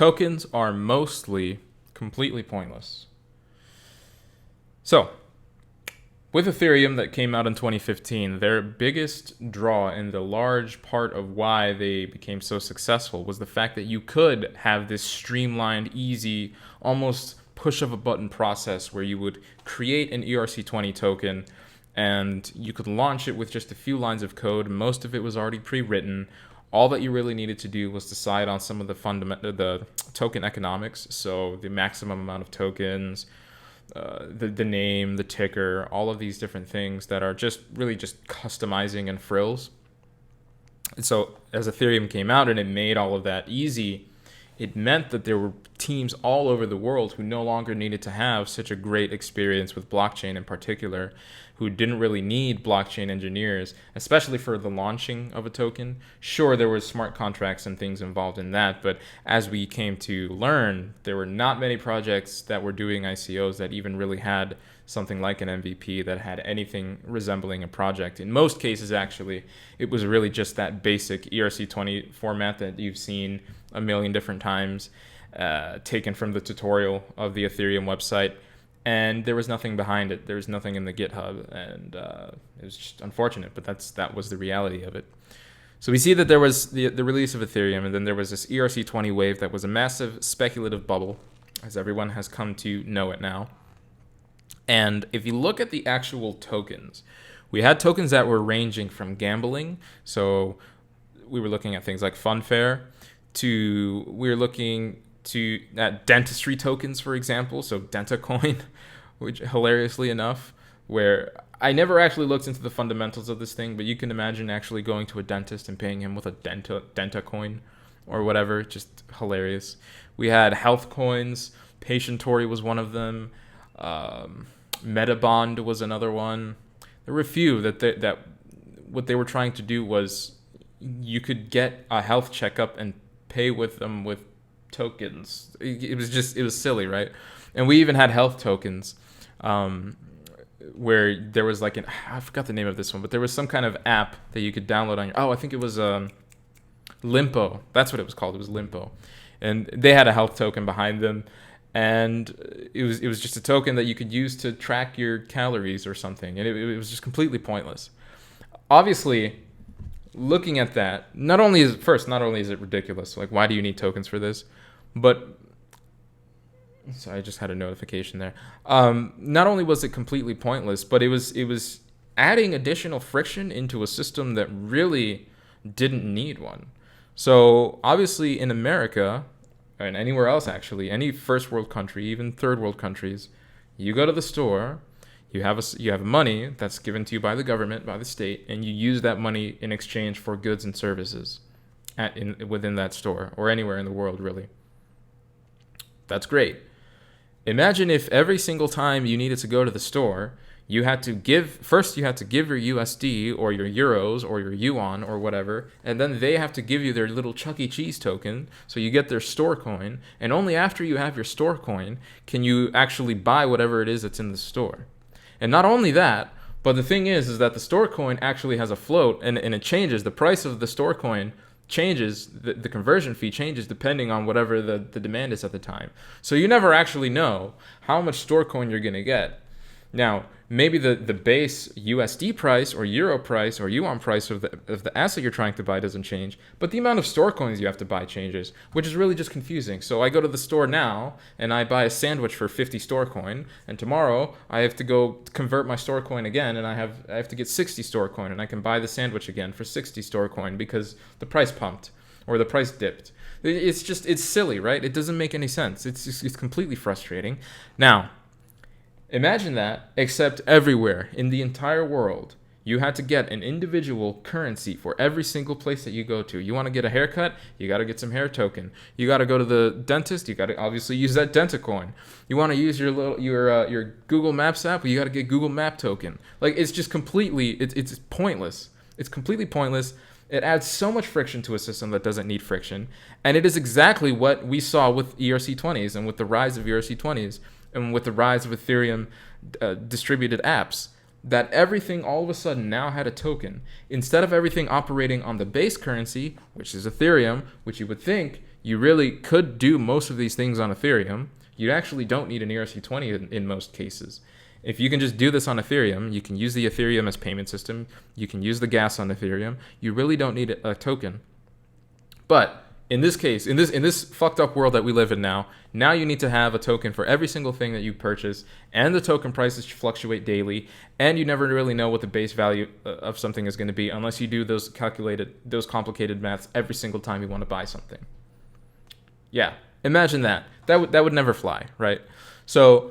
tokens are mostly completely pointless. So, with Ethereum that came out in 2015, their biggest draw and the large part of why they became so successful was the fact that you could have this streamlined, easy, almost push of a button process where you would create an ERC20 token and you could launch it with just a few lines of code. Most of it was already pre-written. All that you really needed to do was decide on some of the token economics, so the maximum amount of tokens, the name, the ticker, all of these different things that are just really just customizing and frills. And so as Ethereum came out and it made all of that easy, it meant that there were teams all over the world who no longer needed to have such a great experience with blockchain in particular, who didn't really need blockchain engineers, especially for the launching of a token. Sure, there were smart contracts and things involved in that, but as we came to learn, there were not many projects that were doing ICOs that even really had something like an MVP that had anything resembling a project. In most cases, actually, it was really just that basic ERC20 format that you've seen a million different times, taken from the tutorial of the Ethereum website. And there was nothing behind it. There was nothing in the GitHub, and it was just unfortunate, but that was the reality of it. So we see that there was the release of Ethereum, and then there was this ERC20 wave that was a massive speculative bubble, as everyone has come to know it now. And if you look at the actual tokens, we had tokens that were ranging from gambling. So we were looking at things like Funfair, we were looking at dentistry tokens, for example, so DentaCoin, which hilariously enough, where I never actually looked into the fundamentals of this thing, but you can imagine actually going to a dentist and paying him with a DentaCoin or whatever, just hilarious. We had health coins, Patientory was one of them, Metabond was another one. There were a few that what they were trying to do was you could get a health checkup and pay with them with tokens. It was silly, right? And we even had health tokens, where there was like I forgot the name of this one, but there was some kind of app that you could download on I think it was Limpo. That's what it was called. It was Limpo, and they had a health token behind them, and it was just a token that you could use to track your calories or something, and it was just completely pointless. Obviously, looking at that, not only is it ridiculous, like why do you need tokens for this? But so I just had a notification there. Not only was it completely pointless, but it was adding additional friction into a system that really didn't need one. So obviously in America, and anywhere else actually, any first world country, even third world countries, you go to the store, you have money that's given to you by the government, by the state, and you use that money in exchange for goods and services within that store or anywhere in the world, really. That's great. Imagine if every single time you needed to go to the store, you had to give your USD or your euros or your yuan or whatever, and then they have to give you their little Chuck E. Cheese token, so you get their store coin, and only after you have your store coin can you actually buy whatever it is that's in the store. And not only that, but the thing is that the store coin actually has a float, and it changes. The price of the store coin changes, the conversion fee changes depending on whatever the demand is at the time. So you never actually know how much store coin you're going to get. Now, maybe the base USD price or euro price or yuan price of the asset you're trying to buy doesn't change, but the amount of store coins you have to buy changes, which is really just confusing. So I go to the store now and I buy a sandwich for 50 store coin, and tomorrow I have to go convert my store coin again, and I have to get 60 store coin, and I can buy the sandwich again for 60 store coin because the price pumped or the price dipped. It's silly, right? It doesn't make any sense. It's completely frustrating. Now, imagine that, except everywhere in the entire world, you had to get an individual currency for every single place that you go to. You want to get a haircut, you got to get some hair token. You got to go to the dentist, you got to obviously use that DentaCoin. You want to use your Google Maps app, you got to get Google Map token. Like, it's just completely, it's pointless. It's completely pointless. It adds so much friction to a system that doesn't need friction. And it is exactly what we saw with ERC20s and with the rise of ERC20s. And with the rise of Ethereum distributed apps, that everything all of a sudden now had a token. Instead of everything operating on the base currency, which is Ethereum, which you would think you really could do most of these things on Ethereum. You actually don't need an ERC20 in most cases. If you can just do this on Ethereum, you can use the Ethereum as payment system. You can use the gas on Ethereum. You really don't need a token. But in this case, in this fucked up world that we live in now you need to have a token for every single thing that you purchase, and the token prices fluctuate daily, and you never really know what the base value of something is going to be unless you do those complicated maths every single time you want to buy something. Yeah, imagine that. That would never fly, right? So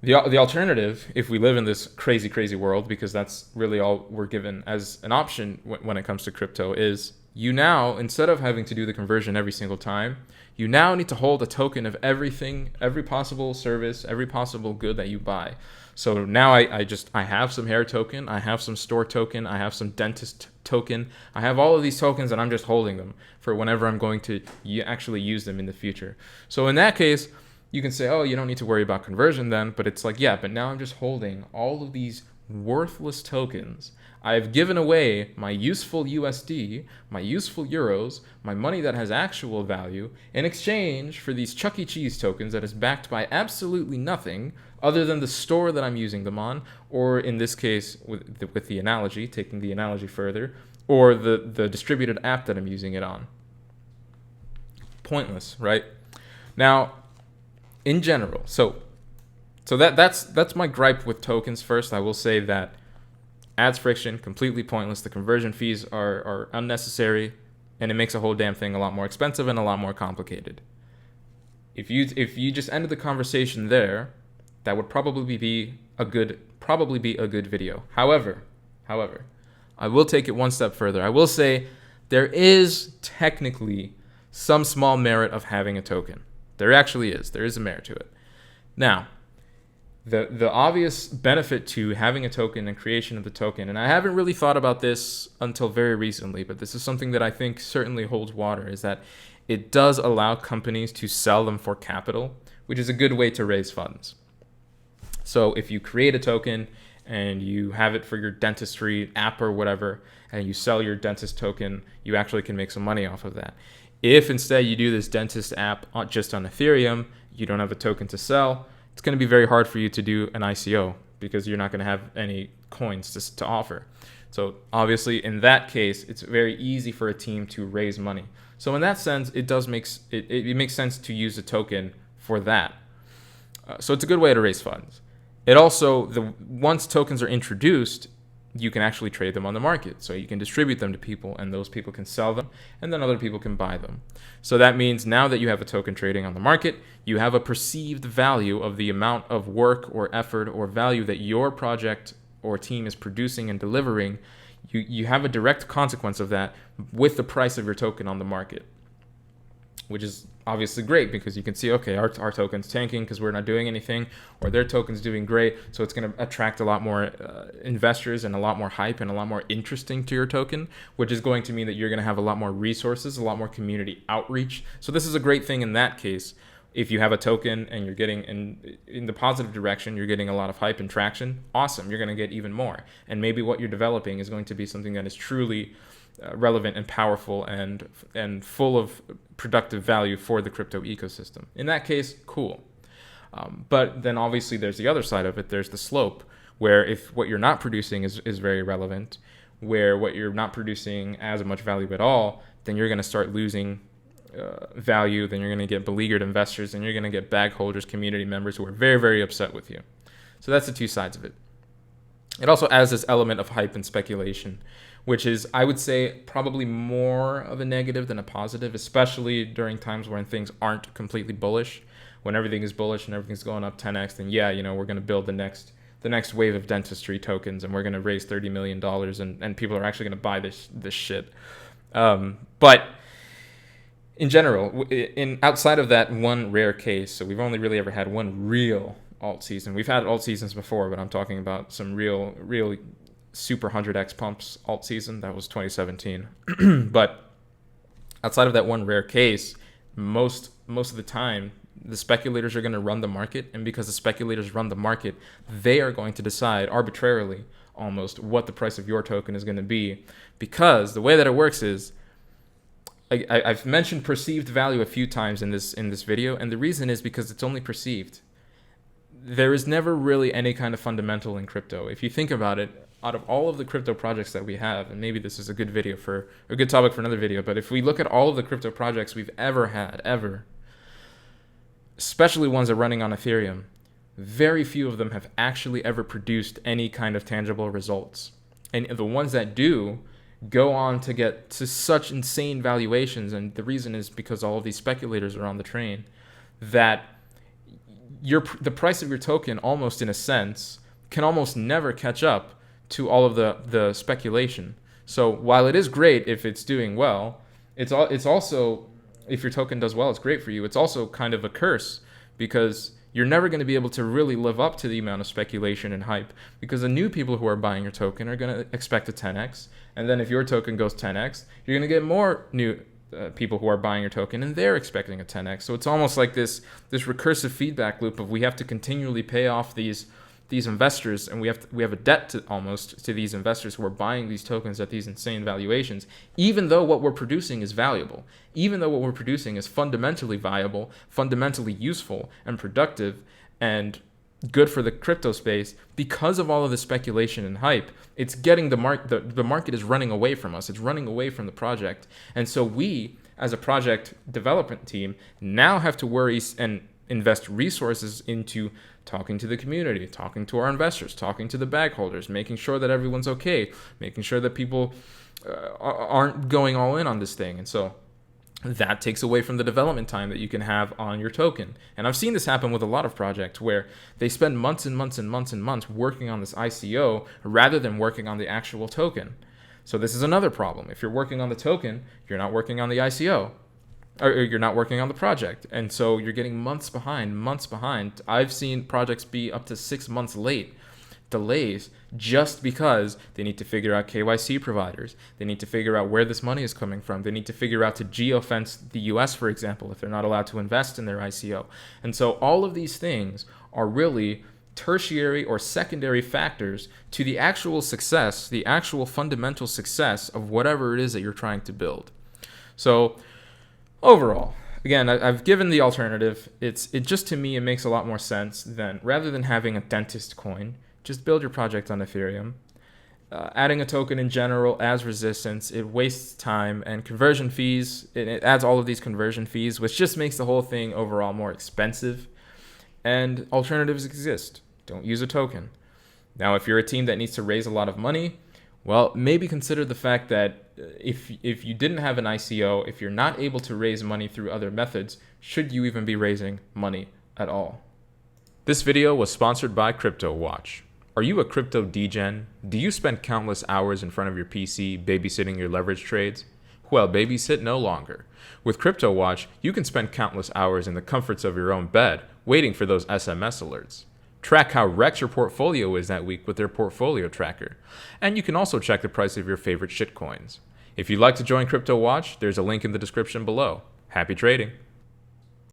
the alternative, if we live in this crazy world, because that's really all we're given as an option when it comes to crypto, is you now, instead of having to do the conversion every single time, you now need to hold a token of everything, every possible service, every possible good that you buy. So now I have some hair token, I have some store token, I have some dentist token, I have all of these tokens, and I'm just holding them for whenever I'm going to actually use them in the future. So in that case, you can say, oh, you don't need to worry about conversion then, but it's like, yeah, but now I'm just holding all of these worthless tokens. I've given away my useful USD, my useful euros, my money that has actual value, in exchange for these Chuck E. Cheese tokens that is backed by absolutely nothing other than the store that I'm using them on, or in this case, with the analogy, taking the analogy further, or the distributed app that I'm using it on. Pointless, right? Now, in general, so that's my gripe with tokens. First, I will say that adds friction, completely pointless. The conversion fees are unnecessary, and it makes a whole damn thing a lot more expensive and a lot more complicated. If you just ended the conversation there, that would probably be a good video. However, I will take it one step further. I will say there is technically some small merit of having a token. There actually is. There is a merit to it. Now, the obvious benefit to having a token and creation of the token, and I haven't really thought about this until very recently, but this is something that I think certainly holds water, is that it does allow companies to sell them for capital, which is a good way to raise funds. So if you create a token and you have it for your dentistry app or whatever, and you sell your dentist token, you actually can make some money off of that. If instead you do this dentist app just on Ethereum, you don't have a token to sell, it's going to be very hard for you to do an ICO because you're not going to have any coins to offer. So obviously in that case, it's very easy for a team to raise money. So in that sense, it makes sense to use a token for that. So it's a good way to raise funds. It also, once tokens are introduced, you can actually trade them on the market. So you can distribute them to people, and those people can sell them, and then other people can buy them. So that means now that you have a token trading on the market, you have a perceived value of the amount of work or effort or value that your project or team is producing and delivering. You have a direct consequence of that with the price of your token on the market, which is obviously great because you can see, okay, our token's tanking because we're not doing anything, or their token's doing great, so it's going to attract a lot more investors and a lot more hype and a lot more interesting to your token, which is going to mean that you're going to have a lot more resources, a lot more community outreach. So this is a great thing in that case. If you have a token and you're getting in the positive direction, you're getting a lot of hype and traction, awesome, you're going to get even more. And maybe what you're developing is going to be something that is truly relevant and powerful and full of productive value for the crypto ecosystem. In that case, cool. But then obviously there's the other side of it. There's the slope, where if what you're not producing is very relevant, where what you're not producing as much value at all, then you're going to start losing value. Then you're going to get beleaguered investors, and you're going to get bag holders, community members who are very, very upset with you. So that's the two sides of it. It also adds this element of hype and speculation, which is, I would say, probably more of a negative than a positive, especially during times when things aren't completely bullish. When everything is bullish and everything's going up 10x, then yeah, we're going to build the next wave of dentistry tokens, and we're going to raise $30 million, and people are actually going to buy this shit. But in general, outside of that one rare case, so we've only really ever had one real alt season. We've had alt seasons before, but I'm talking about some real super 100x pumps alt season. That was 2017. But outside of that one rare case, most of the time, the speculators are going to run the market. And because the speculators run the market, they are going to decide arbitrarily almost what the price of your token is going to be. Because the way that it works is, I've mentioned perceived value a few times in this video, and the reason is because it's only perceived. There is never really any kind of fundamental in crypto. If you think about it, out of all of the crypto projects that we have, and maybe this is a good topic for another video, but if we look at all of the crypto projects we've ever had, especially ones that are running on Ethereum, very few of them have actually ever produced any kind of tangible results. And the ones that do go on to get to such insane valuations, and the reason is because all of these speculators are on the train, that the price of your token, almost in a sense, can almost never catch up to all of the speculation. So while it is great if it's doing well, it's also, if your token does well, it's great for you. It's also kind of a curse, because you're never going to be able to really live up to the amount of speculation and hype, because the new people who are buying your token are going to expect a 10x. And then if your token goes 10x, you're going to get more new people who are buying your token, and they're expecting a 10x. So it's almost like this recursive feedback loop of we have to continually pay off these investors, and we have a debt to these investors who are buying these tokens at these insane valuations, even though what we're producing is valuable, even though what we're producing is fundamentally viable, fundamentally useful and productive and good for the crypto space. Because of all of the speculation and hype, it's getting the market is running away from us. It's running away from the project. And so we, as a project development team, now have to worry and invest resources into talking to the community, talking to our investors, talking to the bag holders, making sure that everyone's okay, making sure that people aren't going all in on this thing. And so that takes away from the development time that you can have on your token. And I've seen this happen with a lot of projects where they spend months and months and months and months working on this ICO rather than working on the actual token. So this is another problem. If you're working on the token, you're not working on the ICO, or you're not working on the project. And so you're getting months behind. I've seen projects be up to 6 months late, delays, just because they need to figure out KYC providers. They need to figure out where this money is coming from. They need to figure out to geofence the US, for example, if they're not allowed to invest in their ICO. And so all of these things are really tertiary or secondary factors to the actual success, the actual fundamental success of whatever it is that you're trying to build. So overall, again, I've given the alternative. It just, to me, it makes a lot more sense than, rather than having a dentist coin, just build your project on Ethereum. Adding a token in general as resistance, it wastes time and conversion fees. It adds all of these conversion fees, which just makes the whole thing overall more expensive. And alternatives exist. Don't use a token. Now, if you're a team that needs to raise a lot of money, well, maybe consider the fact that if you didn't have an ICO, if you're not able to raise money through other methods, should you even be raising money at all? This video was sponsored by Cryptowatch. Are you a crypto degen? Do you spend countless hours in front of your PC babysitting your leverage trades? Well, babysit no longer. With Cryptowatch, you can spend countless hours in the comforts of your own bed, waiting for those SMS alerts. Track how wrecked your portfolio is that week with their portfolio tracker. And you can also check the price of your favorite shitcoins. If you'd like to join Cryptowatch, there's a link in the description below. Happy trading!